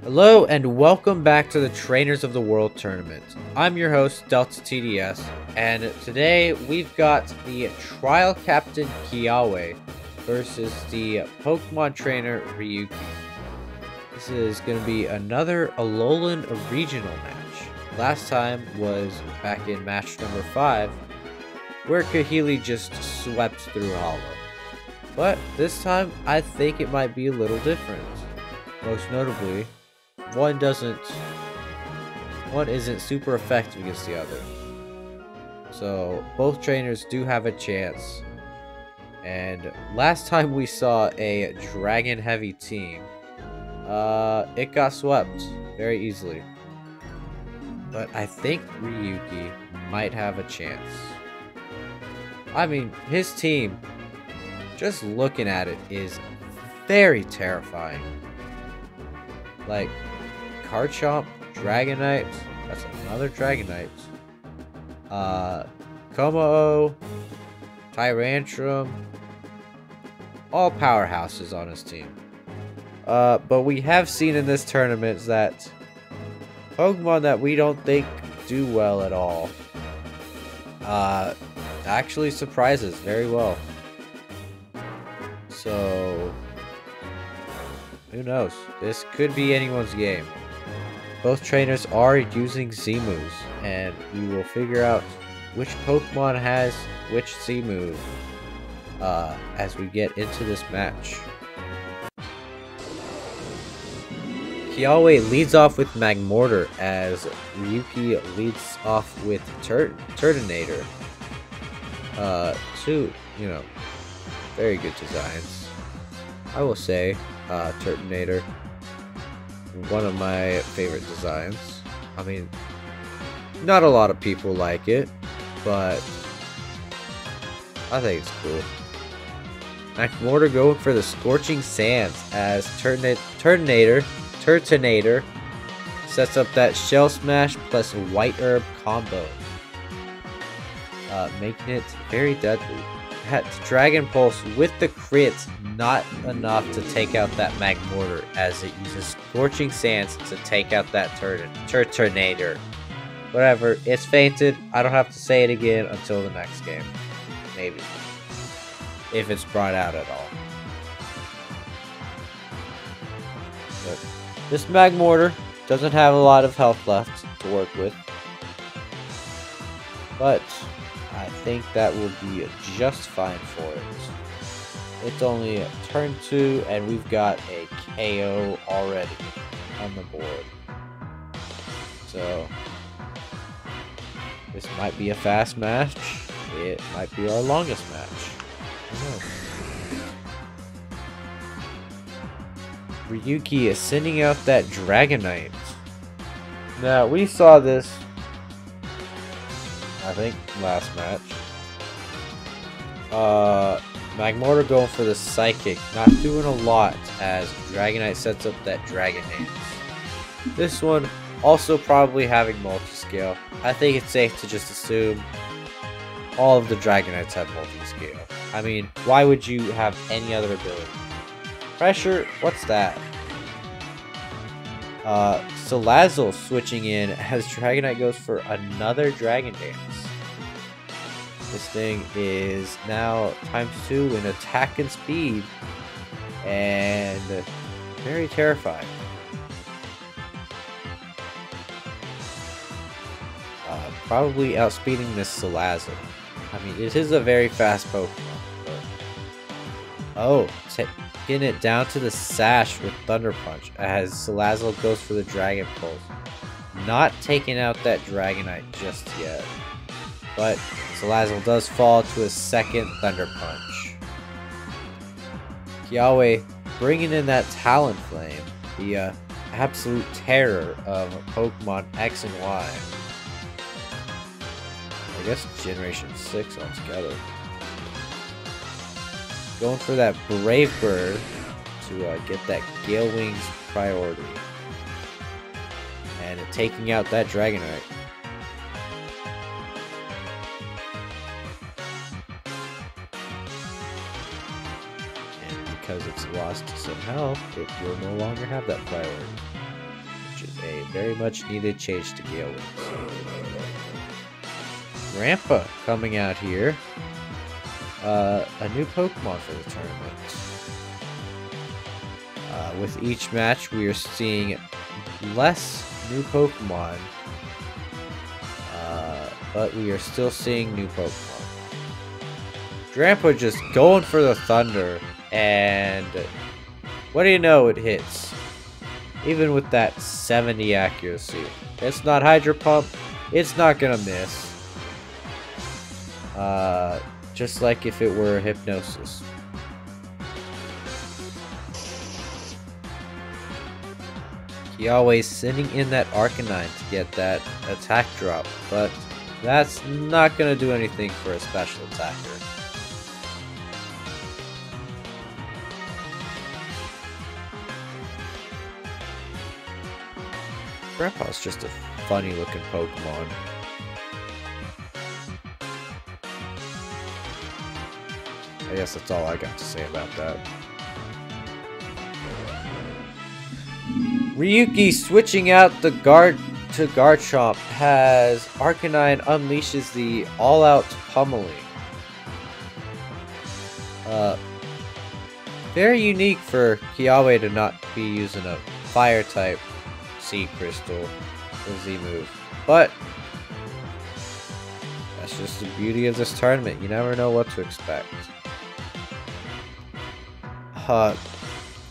Hello and welcome back to the Trainers of the World Tournament. I'm your host, DeltaTDS, and today we've got the Trial Captain Kiawe versus the Pokemon Trainer Ryuki. This is going to be another Alolan regional match. Last time was back in match number 5, where Kahili just swept through Alola. But this time, I think it might be a little different. Most notably, one isn't super effective against the other. So both trainers do have a chance. And last time we saw a dragon heavy team, it got swept very easily. But I think Ryuki might have a chance. I mean, his team, just looking at it, is very terrifying. Like, Garchomp, Dragonite, that's another Dragonite. Como, Tyrantrum, all powerhouses on his team. But we have seen in this tournament that Pokemon that we don't think do well at all actually surprises very well. So who knows? This could be anyone's game. Both trainers are using Z-moves, and we will figure out which Pokemon has which Z-move as we get into this match. Kiawe leads off with Magmortar as Ryuki leads off with Turtonator. Two, very good designs. I will say, Turtonator, one of my favorite designs. I mean, not a lot of people like it, but I think it's cool. Magmortar going for the Scorching Sands as Turtonator sets up that Shell Smash plus White Herb combo, making it very deadly. That Dragon Pulse with the crits, not enough to take out that Magmortar, as it uses Scorching Sands to take out that Turtonator. Whatever, it's fainted. I don't have to say it again until the next game. Maybe. If it's brought out at all. But this Magmortar doesn't have a lot of health left to work with. But I think that will be just fine for it. It's only turn 2 and we've got a KO already on the board. So this might be a fast match. It might be our longest match. Who knows? Ryuki is sending out that Dragonite. Now, we saw this, I think, last match. Magmortar going for the Psychic, not doing a lot as Dragonite sets up that Dragon Hands. This one also probably having multi-scale. I think it's safe to just assume all of the Dragonites have multi-scale. I mean, why would you have any other ability? Pressure? What's that? Salazzle switching in as Dragonite goes for another Dragon Dance. This thing is now ×2 in attack and speed, and very terrifying. Probably outspeeding this Salazzle. I mean, it is a very fast Pokemon. But taking it down to the Sash with Thunder Punch as Salazzle goes for the Dragon Pulse. Not taking out that Dragonite just yet. But Salazzle does fall to a second Thunder Punch. Kiawe bringing in that Talonflame, the absolute terror of Pokemon X and Y. I guess Generation 6 altogether. Going for that Brave Bird to get that Gale Wings priority. And taking out that Dragonite. And because it's lost some health, it will no longer have that priority. a very much needed change to Gale Wings. Grandpa coming out here. A new Pokemon for the tournament. With each match, we are seeing less new Pokemon, but we are still seeing new Pokemon. Grandpa just going for the Thunder, and what do you know, it hits. Even with that 70 accuracy. It's not Hydro Pump, it's not gonna miss. Just like if it were Hypnosis. Kiawe sitting in that Arcanine to get that attack drop, but that's not gonna do anything for a special attacker. Grandpa's just a funny looking Pokemon. I guess that's all I got to say about that. Ryuki switching out the guard to Garchomp has Arcanine unleashes the all-out pummeling. Very unique for Kiawe to not be using a fire type Sea Crystal or Z move, but that's just the beauty of this tournament. You never know what to expect.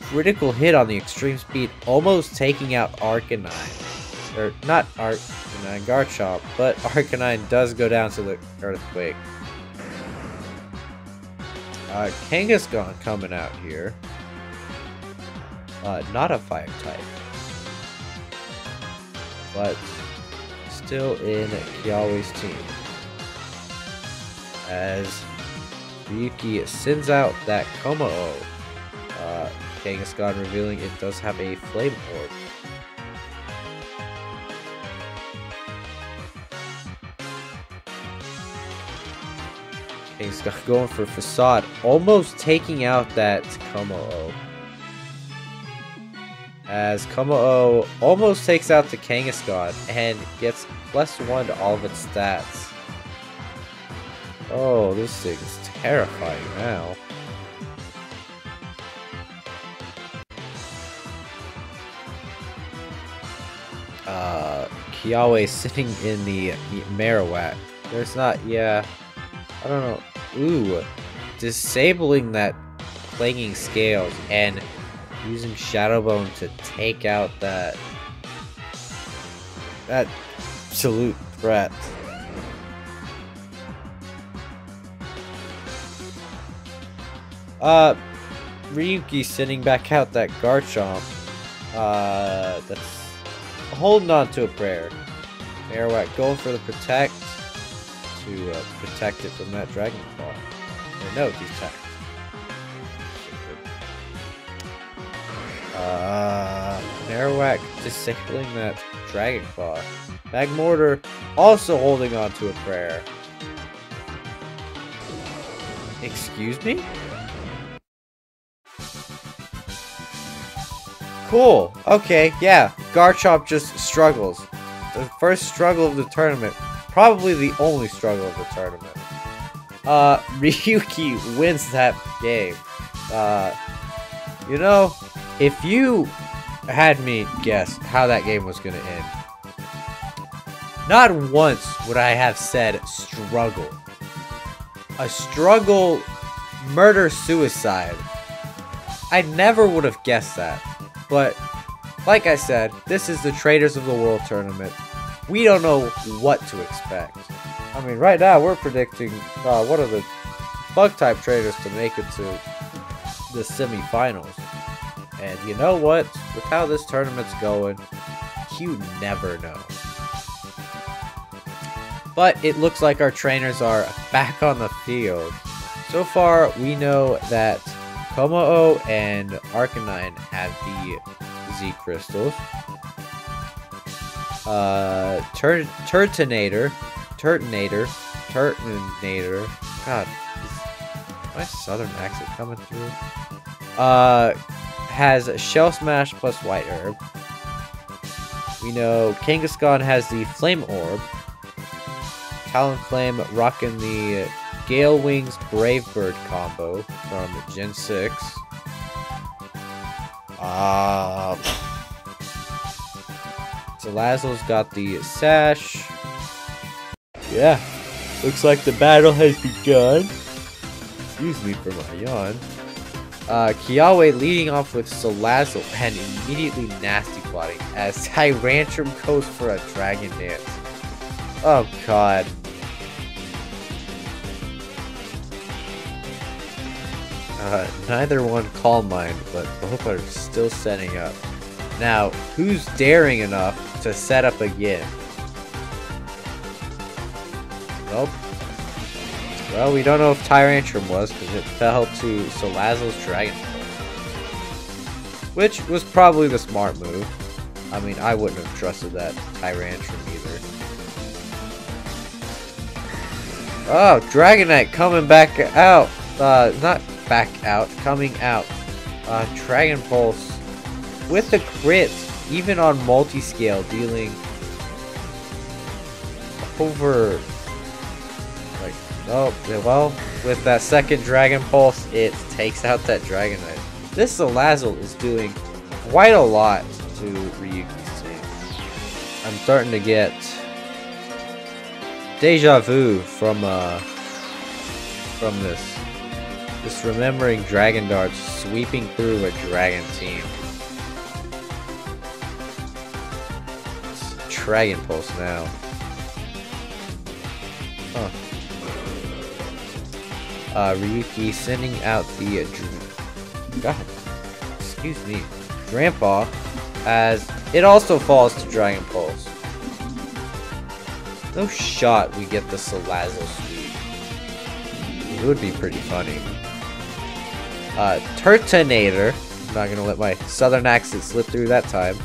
Critical hit on the extreme speed, almost taking out Arcanine. Or, not Arcanine, Garchomp, but Arcanine does go down to the Earthquake. Kangaskhan coming out here. Not a fire type. But still in Kiawe's team. As Ryuki sends out that Como-O. Kangaskhan revealing it does have a Flame Orb. Kangaskhan going for Facade, almost taking out that Como-O. As Como-O almost takes out the Kangaskhan and gets +1 to all of its stats. Oh, this thing is terrifying now. Kiawe sitting in the Marowak. There's not, yeah, I don't know. Ooh, disabling that Clanging Scales and using Shadow Bone to take out that absolute threat. Ryuki sending back out that Garchomp. That's holding on to a prayer. Marowak going for the Protect to protect it from that Dragon Claw. Or no, Detect. Marowak disabling that Dragon Claw. Magmortar also holding on to a prayer. Excuse me? Cool. Okay, yeah. Garchomp just struggles. The first struggle of the tournament. Probably the only struggle of the tournament. Ryuki wins that game. You know, if you had me guess how that game was going to end, not once would I have said struggle. A struggle, murder-suicide. I never would have guessed that. But, like I said, this is the Traders of the World Tournament. We don't know what to expect. I mean, right now, we're predicting one of the Bug-type traders to make it to the semifinals. And you know what? With how this tournament's going, you never know. But it looks like our trainers are back on the field. So far, we know that Como-O and Arcanine have the Z Crystals. Turtonator. God, is my southern accent coming through? Has Shell Smash plus White Herb. We know Kangaskhan has the Flame Orb. Talonflame rocking the Gale Wings Brave Bird combo from Gen 6. Salazzle's got the Sash. Yeah, looks like the battle has begun. Excuse me for my yawn. Kiawe leading off with Salazzle and immediately nasty plotting as Tyrantrum goes for a Dragon Dance. Oh god. Neither one Calm Mind, but both are still setting up. Now, who's daring enough to set up again? Nope. Well, we don't know if Tyrantrum was, because it fell to Salazzle's Dragon Pulse. Which was probably the smart move. I mean, I wouldn't have trusted that Tyrantrum either. Oh, Dragonite coming back out. Not back out, coming out. Dragon Pulse with the crit, even on multi-scale, dealing over, like, oh, well, with that second Dragon Pulse, it takes out that Dragonite. This Salazzle is doing quite a lot to Ryuki's team. I'm starting to get deja vu from this. Just remembering Dragon Darts sweeping through a Dragon team. It's Dragon Pulse now. Huh. Ryuki sending out the excuse me, Grandpa, as it also falls to Dragon Pulse. No shot we get the Salazzle sweep. It would be pretty funny. Turtonator, I'm not gonna let my southern accent slip through that time.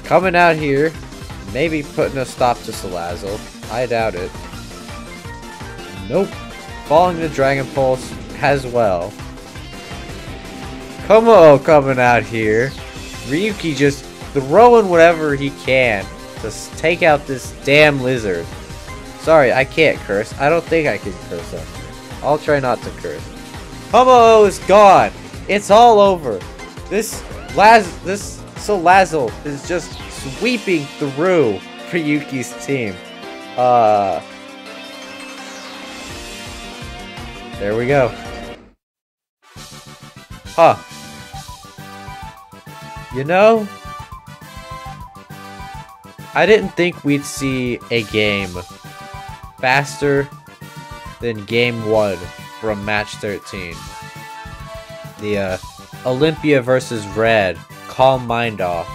Coming out here, maybe putting a stop to Salazzle. I doubt it. Nope. Falling to Dragon Pulse as well. Como coming out here. Ryuki just throwing whatever he can to take out this damn lizard. Sorry, I can't curse. I don't think I can curse up here. I'll try not to curse. Como is gone. It's all over. This Salazzle is just sweeping through Ryuki's team. There we go. Huh. You know, I didn't think we'd see a game faster than Game 1 from Match 13. The Olympia versus Red Calm Mind off.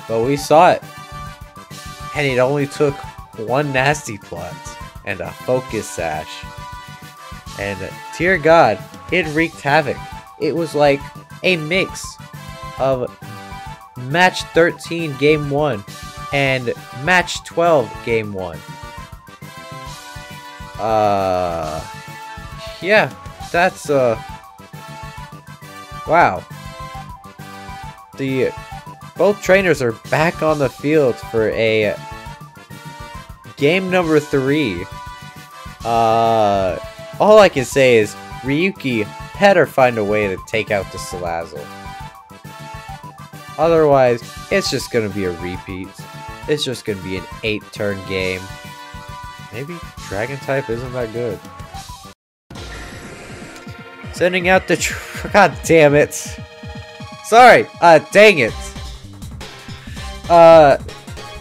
But we saw it. And it only took one Nasty Plot and a Focus Sash. And dear God, it wreaked havoc. It was like a mix of Match 13 Game 1 and Match 12 Game 1. Yeah, that's wow. Both trainers are back on the field for a game number 3. All I can say is Ryuki better find a way to take out the Salazzle. Otherwise, it's just gonna be a repeat. It's just gonna be an 8-turn game. Maybe Dragon type isn't that good. Sending out the God damn it. Sorry, dang it.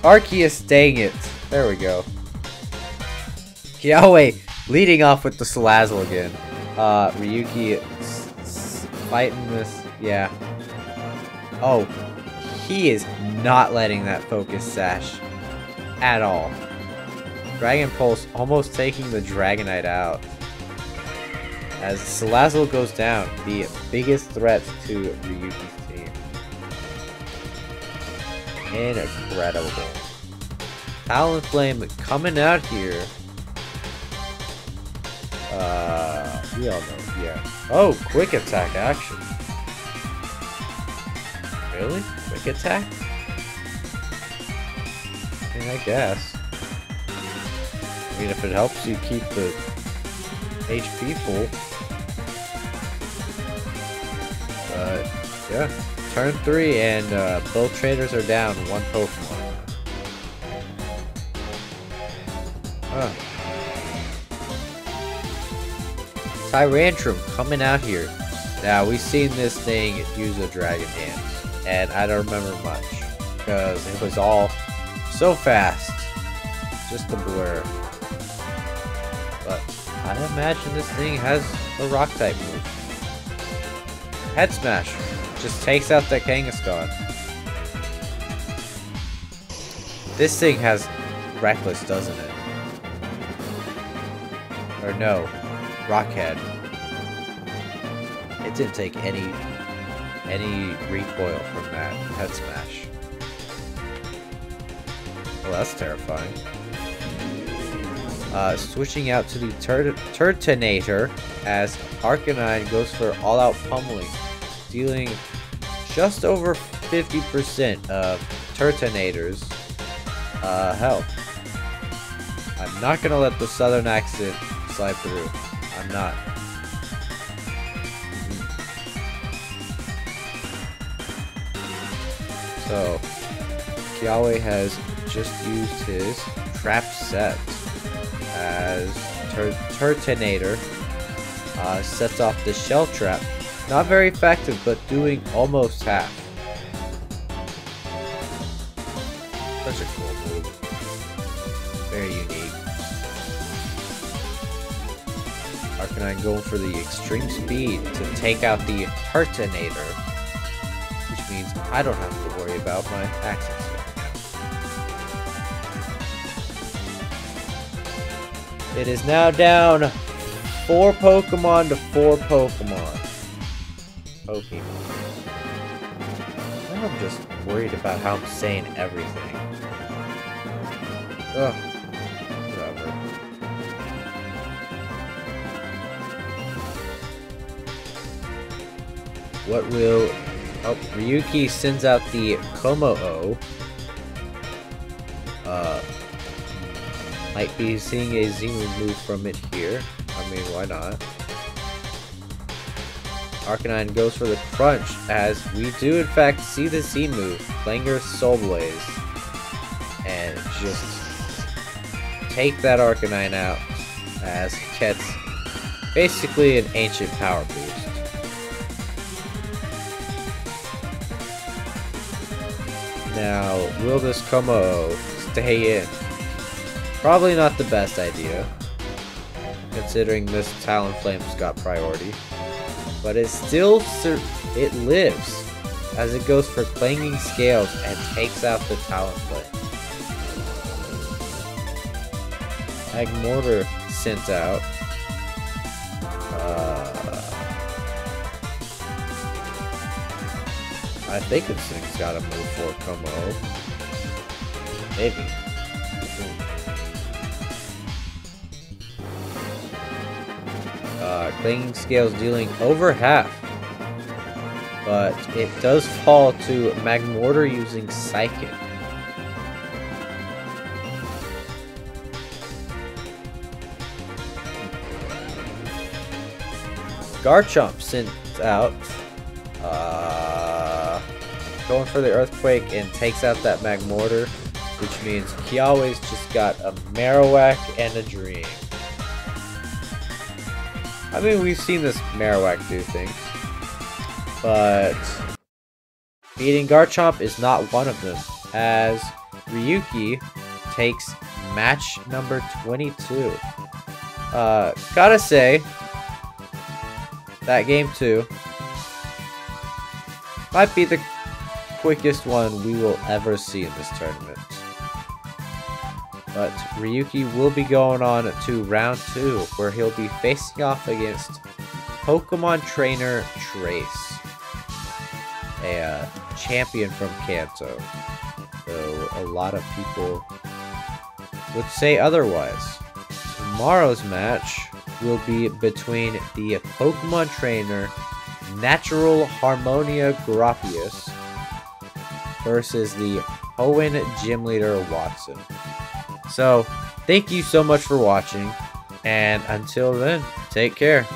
Arceus, dang it. There we go. Kiawe leading off with the Salazzle again. Ryuki fighting this. Yeah. Oh, he is not letting that Focus Sash at all. Dragon Pulse almost taking the Dragonite out. As Salazzle goes down, the biggest threat to Ryuki's team. Incredible. Talonflame coming out here. We all know, yeah. Oh, quick attack action. Really? Quick attack? mean, I guess. I mean, if it helps you keep the HP full. But, yeah. Turn 3 and both trainers are down 1 Pokemon. Huh. Tyrantrum coming out here. Now, we've seen this thing use a Dragon Dance, and I don't remember much, because it was all so fast. Just a blur. But I imagine this thing has a Rock-type move. Head Smash. Just takes out that Kangaskhan. This thing has Reckless, doesn't it? Or no. Rockhead. It didn't take any recoil from that Head Smash. Well, that's terrifying. Switching out to the Turtonator as Arcanine goes for all-out pummeling, dealing just over 50% of Turtonator's health. I'm not gonna let the Southern accent slide through. I'm not. So, Kiawe has just used his Trap Set as Turtonator sets off the Shell Trap. Not very effective, but doing almost half. Such a cool move. Very unique. Arcanine going for the extreme speed to take out the Turtonator, which means I don't have to worry about my accents right now. It is now down 4 Pokemon to 4 Pokemon. Now I'm just worried about how I'm saying everything. Ugh. Whatever. What will... Oh, Ryuki sends out the Komo-o. Might be seeing a Zemu move from it here. I mean, why not? Arcanine goes for the Crunch, as we do in fact see the Z move, Langer's Soul Blaze, and just take that Arcanine out, as it gets basically an ancient power boost. Now, will this Komo stay in? Probably not the best idea, considering this Talonflame's got priority. But it still it lives as it goes for Clanging Scales and takes out the Talonflame. Magmortar sent out. I think this thing's got a move for Como. Maybe. Clanging Scales dealing over half. But it does fall to Magmortar using Psychic. Garchomp sent out. Going for the Earthquake and takes out that Magmortar, which means Kiawe's just got a Marowak and a Dream. I mean, we've seen this Marowak do things, but beating Garchomp is not one of them, as Ryuki takes match number 22. Gotta say, that game 2 might be the quickest one we will ever see in this tournament. But Ryuki will be going on to round 2, where he'll be facing off against Pokemon Trainer Trace, a champion from Kanto, though a lot of people would say otherwise. Tomorrow's match will be between the Pokemon Trainer Natural Harmonia Grappius versus the Hoenn Gym Leader Watson. So, thank you so much for watching, and until then, take care.